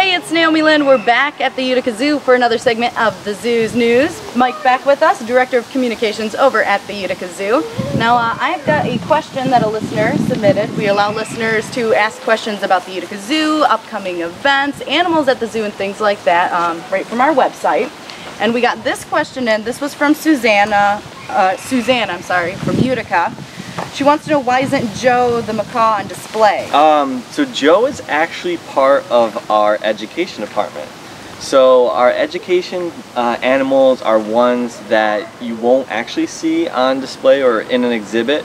Hey, it's Naomi Lynn. We're back at the Utica Zoo for another segment of the Zoo's News. Mike Beck with us, Director of Communications over at the Utica Zoo. Now, I've got a question that a listener submitted. We allow listeners to ask questions about the Utica Zoo, upcoming events, animals at the zoo, and things like that, right from our website. And we got this question in. This was from Suzanne, from Utica. She wants to know, why isn't Joe the Macaw on display? So Joe is actually part of our education department. So our education animals are ones that you won't actually see on display or in an exhibit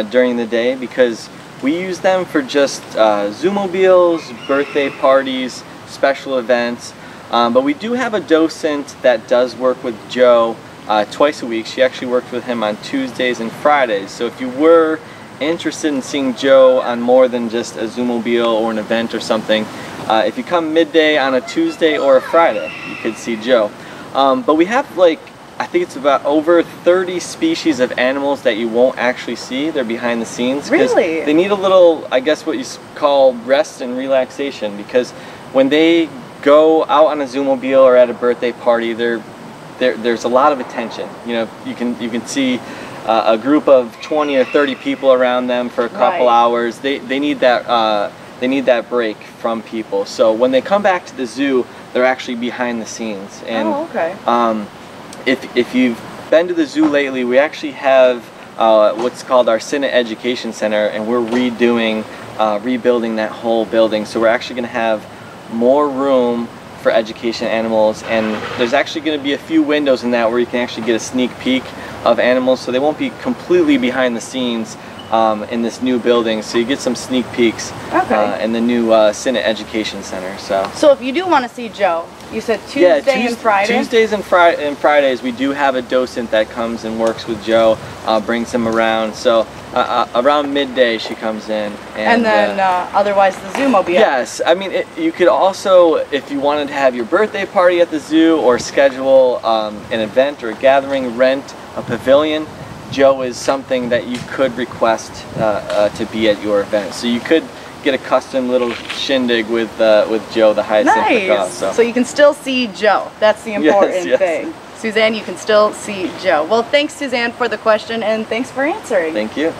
during the day, because we use them for just zoomobiles, birthday parties, special events. But we do have a docent that does work with Joe twice a week. She actually worked with him on Tuesdays and Fridays. So if you were interested in seeing Joe on more than just a zoomobile or an event or something, if you come midday on a Tuesday or a Friday, you could see Joe. But we have, like, I think it's about over 30 species of animals that you won't actually see. They're behind the scenes. Really? They need a little, I guess what you call rest and relaxation, because when they go out on a zoomobile or at a birthday party, there's a lot of attention. You know, you can see a group of 20 or 30 people around them for a couple hours. They need that break from people. So when they come back to the zoo, they're actually behind the scenes. And if you've been to the zoo lately, we actually have what's called our isnt Education Center, and we're rebuilding that whole building. So we're actually going to have more room for education animals, and there's actually going to be a few windows in that where you can actually get a sneak peek of animals, so they won't be completely behind the scenes in this new building, so you get some sneak peeks in the new isnt Education Center. So if you do want to see Joe, you said Tuesday and Friday? Tuesdays and Fridays we do have a docent that comes and works with Joe, brings him around. So around midday she comes in. And then otherwise the zoomobile. Yes, I mean, you could also, if you wanted to have your birthday party at the zoo or schedule an event or a gathering, rent a pavilion, Joe is something that you could request to be at your event. So you could get a custom little shindig with Joe the Hyacinth Macaw. So you can still see Joe. That's the important thing. Suzanne, you can still see Joe. Well, thanks, Suzanne, for the question, and thanks for answering. Thank you.